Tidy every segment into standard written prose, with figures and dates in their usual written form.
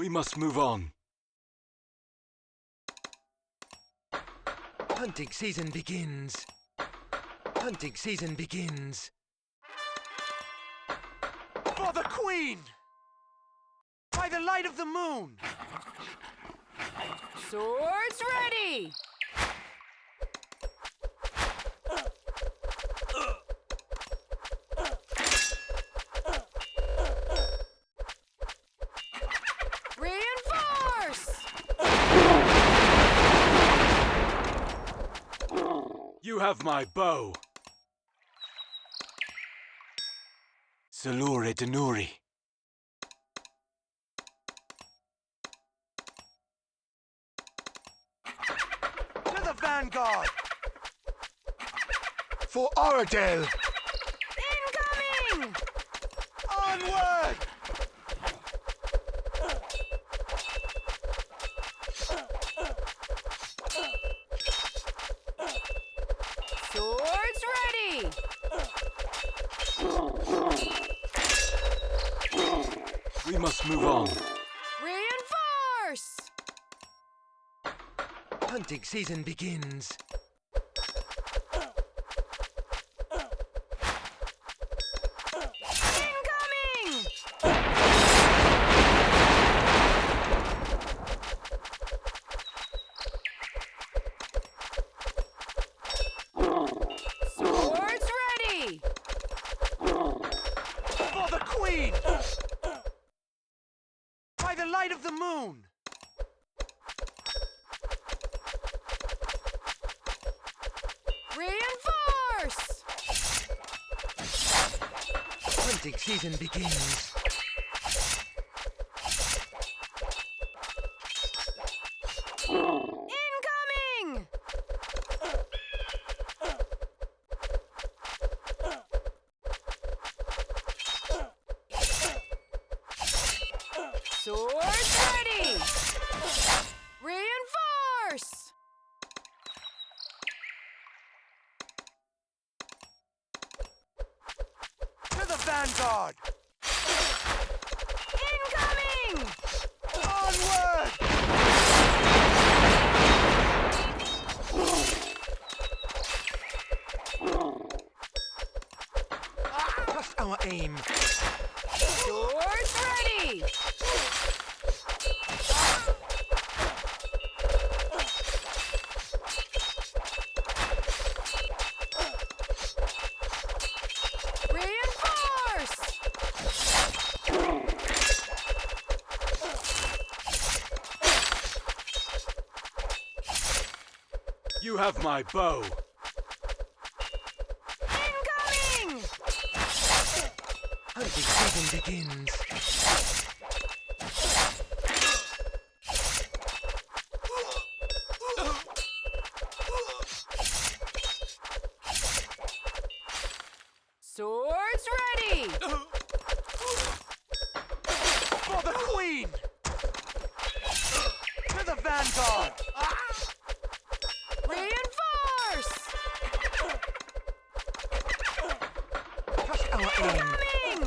We must move on. Hunting season begins. Hunting season begins. For the Queen! By the light of the moon! Swords ready! Reinforce! You have my bow. Salure Denuri. To the vanguard! For Oradell! Incoming! Onward! Swords ready! We must move on. Reinforce! Hunting season begins. Incoming! Swords ready! For the Queen! By the light of the moon! Reinforce! Hunting season begins. Incoming! Swords ready! Reinforce! To the vanguard! Incoming! Onward! Trust our aim. Swords ready! Reinforce! You have my bow. Incoming! Hunting season begins. Swords ready! For the Queen! To the vanguard! Reinforce! Trust our aim. Incoming!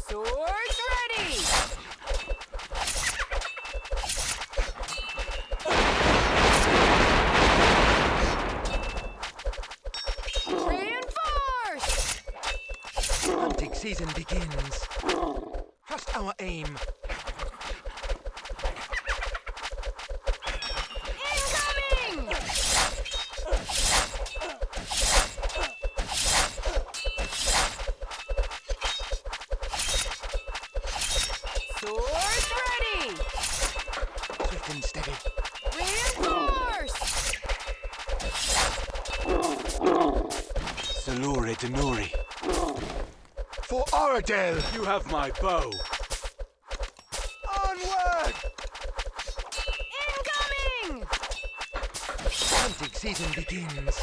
Swords ready! Reinforce! Hunting season begins. Trust our aim. Incoming! Swords ready! Swift and steady. Reinforce! Salure Denuri. For Oradell! You have my bow. Onward! Incoming! Hunting season begins.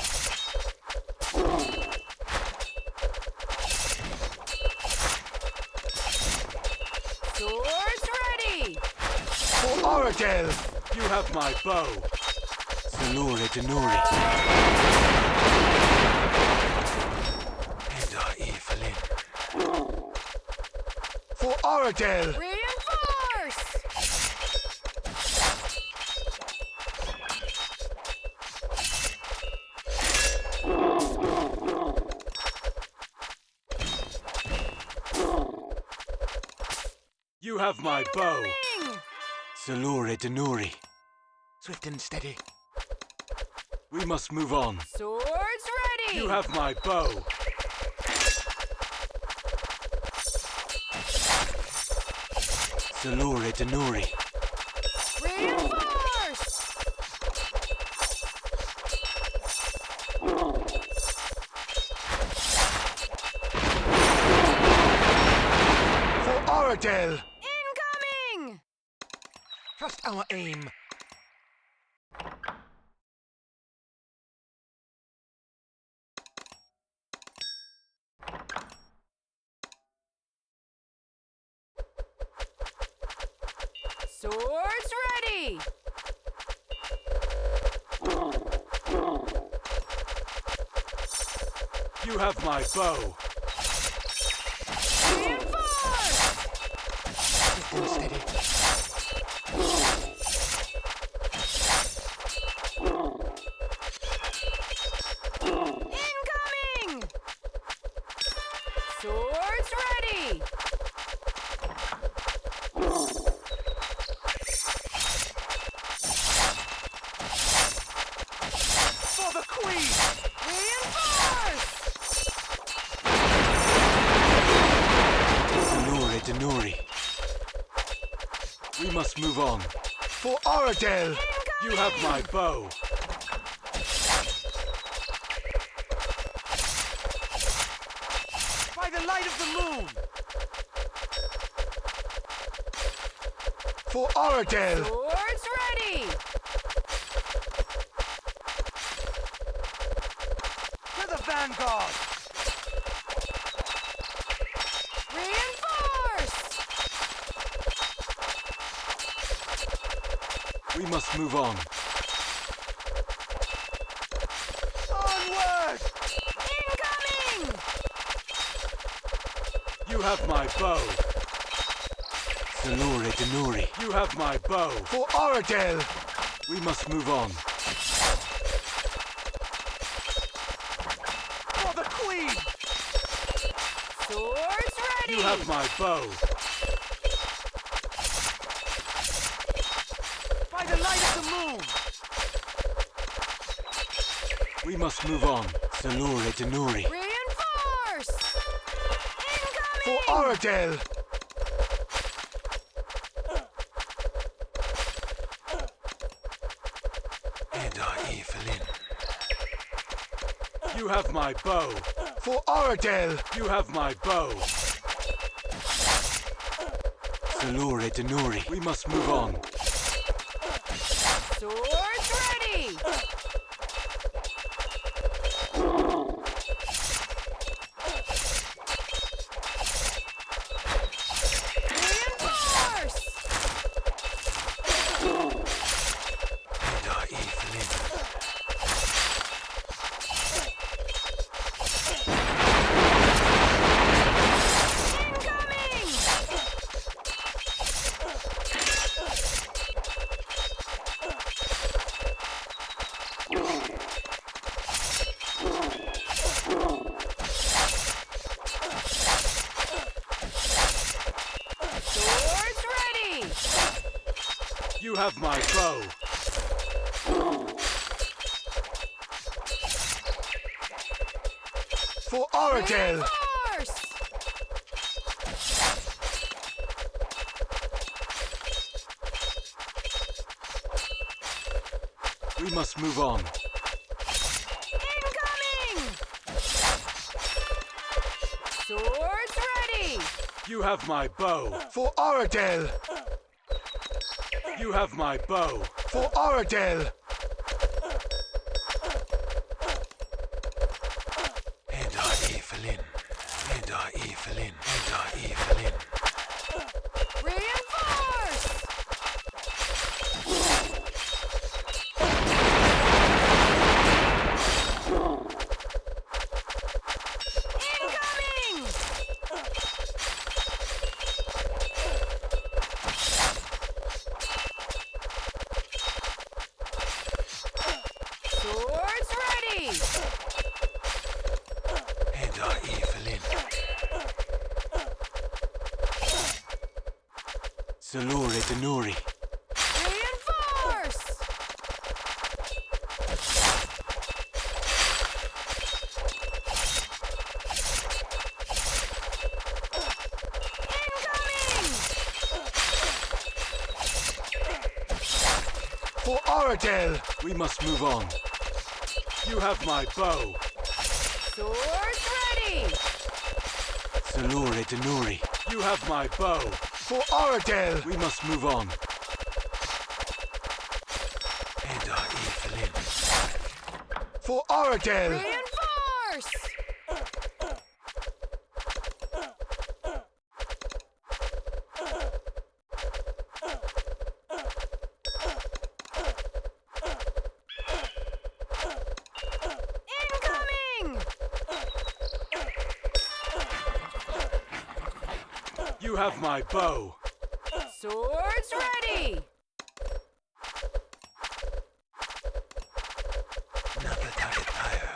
Swords ready! For Oradell! You have my bow. Salure Denuri. Eda Evelyn. For Oradell! Reinforce! You have my bow. Incoming! Salure Denuri. Swift and steady. We must move on. Swords ready! You have my bow. Salure Denuri. Reinforce! For Oradell! Incoming! Trust our aim. Swords ready! You have my bow. Reinforce! Swift and steady. Incoming! Swords ready! For the Queen! Reinforce! Salure Denuri. We must move on. For Oradell! You have my bow. By the light of the moon! For Oradell! Swords ready! To the vanguard! Reinforce! We must move on. Onward! Incoming! You have my bow. Salure Denuri. You have my bow. For Oradell! We must move on. For the Queen! Swords ready! You have my bow. By the light of the moon! We must move on. Salure Denuri. Reinforce! For Incoming! Oradell! Eda Evelyn. You have my bow. For Oradell! You have my bow. Salure Denuri. We must move on. Swords ready! Reinforce! Eda Evelyn. Incoming! Swords ready! You have my bow. For Oradell! Reinforce! We must move on. Incoming! Swords ready! You have my bow. For Oradell! You have my bow. For Oradell! Eda Evelyn. Eda Evelyn. Eda Evelyn. Reinforce! Salure Denuri. Reinforce! Incoming! For Oradell! We must move on. You have my bow. Swords ready! Salure Denuri. You have my bow. For Oradell! We must move on. For Oradell! Reinforce! Incoming! You have my bow. Swords ready! Another target fire.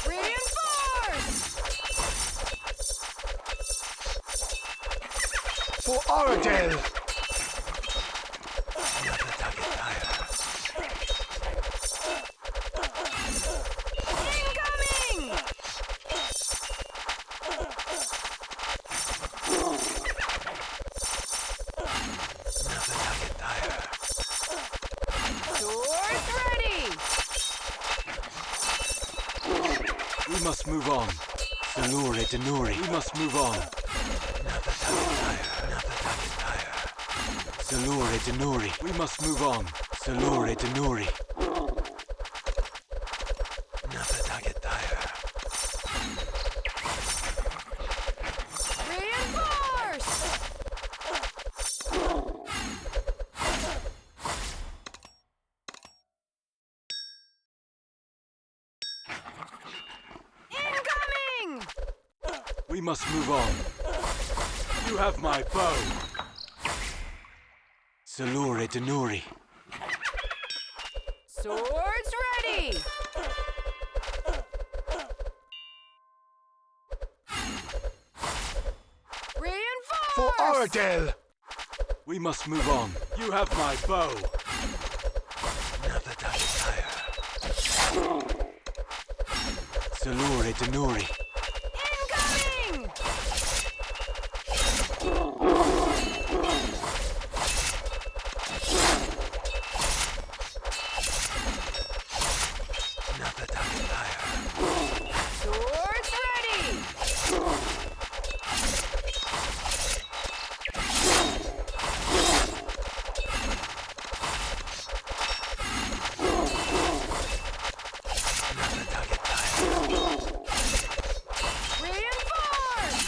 Reinforce! For Oradell! Another target fire. Incoming! Another target fire. Swords ready! We must move on. Salure Denuri. We must move on. Another target fire. Another target fire. Salure Denuri. We must move on. Salure Denuri. Another target fire. Reinforce! Incoming! We must move on. You have my bow. Salure Denuri. Swords ready! Reinforce! For Oradell! We must move on. You have my bow. Another target fire. Salure Denuri. Incoming! Another target fire. Swords ready! Another target fire. Reinforce!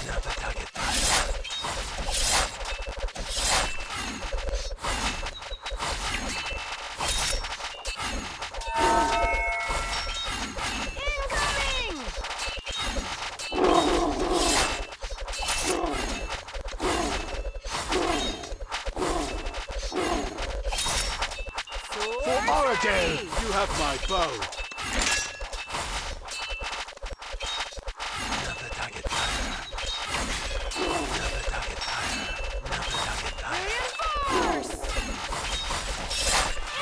Another target fire. Incoming! Swords For Oradell! ready! You have my bow. Another target fire. Another target fire. Another target fire. Reinforce!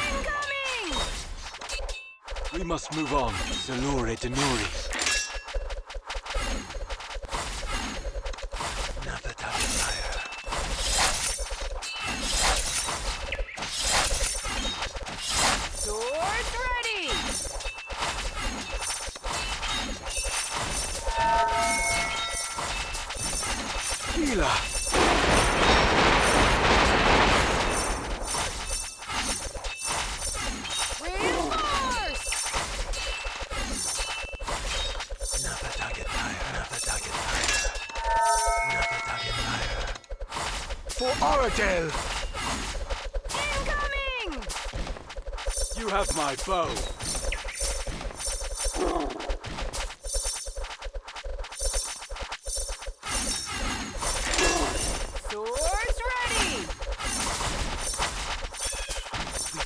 Incoming! We must move on. Salure Denuri. Another target fire. Swords ready! Healer. Reinforce! Another target fire. Another target fire. Another target fire. For Oradell! Incoming! You have my bow. Swords ready!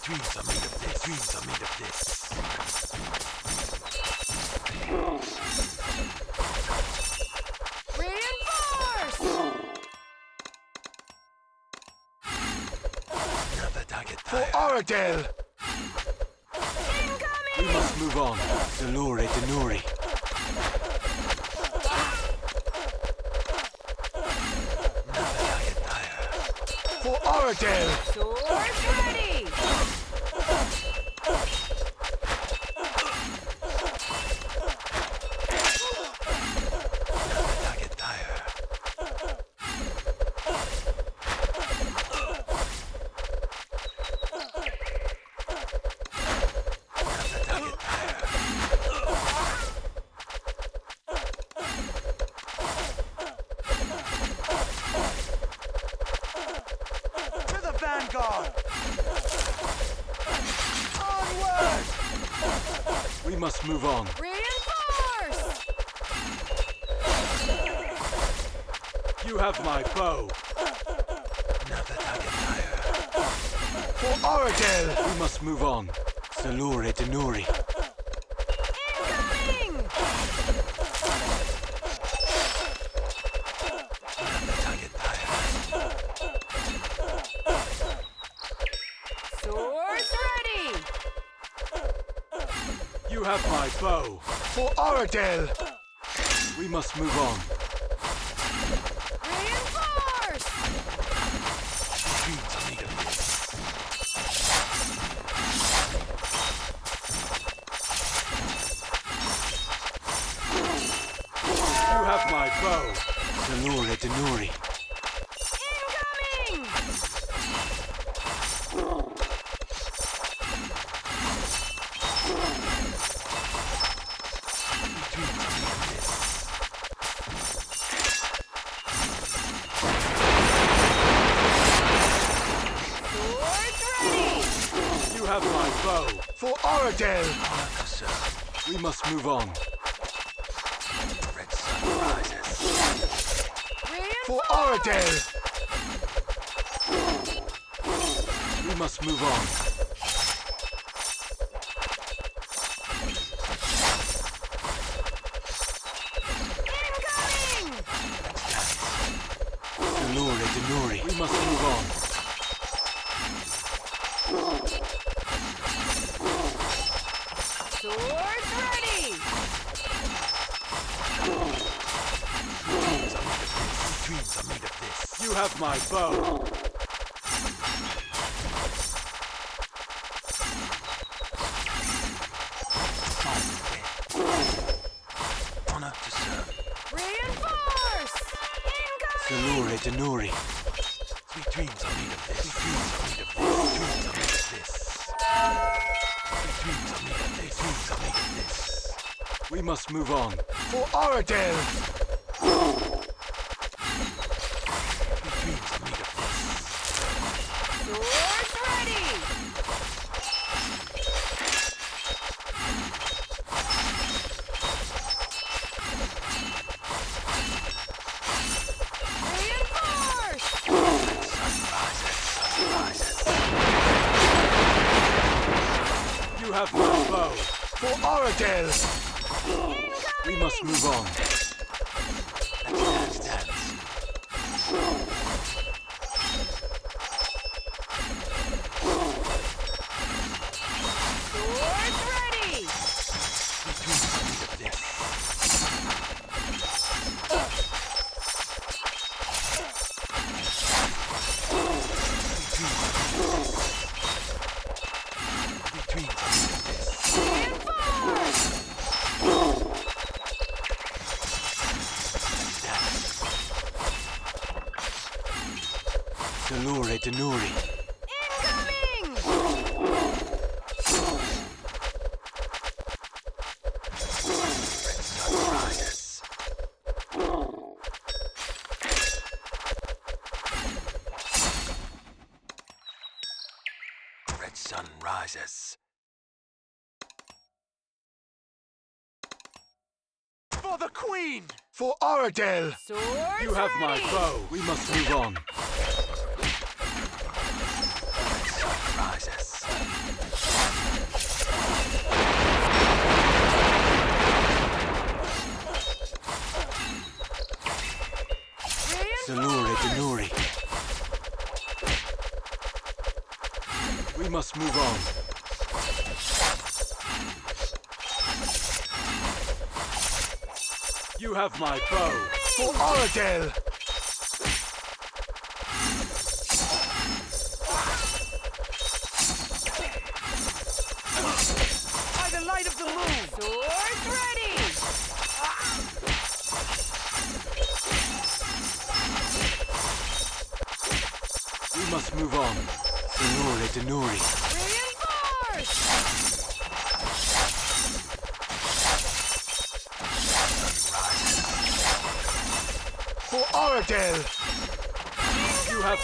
Dreams are made of this. Dreams are made of this. Reinforce! Another target For fire. Oradell! Incoming! We must move on. Salure Denuri. Another target fire. For Oradell! Swords ready! Another target fire. Another target fire. To the vanguard! Onward! We must move on. Reinforce! You have my bow. Another target fire. For Oradell! We must move on. Salure Denuri. Incoming! Another target fire. Swords ready! You have my bow. For Oradell! We must move on. Reinforce! Dreams are made of this. You have my bow. Salure Denuri. Incoming! Dreams are made of this. Swords ready! You have my bow. For Oradell! Honor to serve. We must move on. Red sun rises. For Reinforce! Oradell! We must move on. Incoming! Salure Denuri. We must move on. Swords ready! Dreams are made of this. You have my bow. Honor to serve. Reinforce! Salure Incoming! Denuri. Sweet dreams are made of this. Sweet dreams are made of this. Dreams are made of this. Sweet dreams are made of this. Dreams are made of this. We must move on. For Oradell! Sweet dreams are made of this. Swords ready! Reinforce! Sun rises. You have my bow. For Oradell! We must move on. Let's dance. Swords ready! Sweet dreams are made of this. Sweet dreams are made of this. Reinforce! Salure Denuri. Incoming! Sun rises. Red sun rises. For the Queen! For Oradell! Swords You have my ready! bow. We must move on. Sun rises. You have my bow. For Aradel. By the light of the moon! Swords ready. We must move on. Denuri, Denuri. Reinforce. For Aradel. You have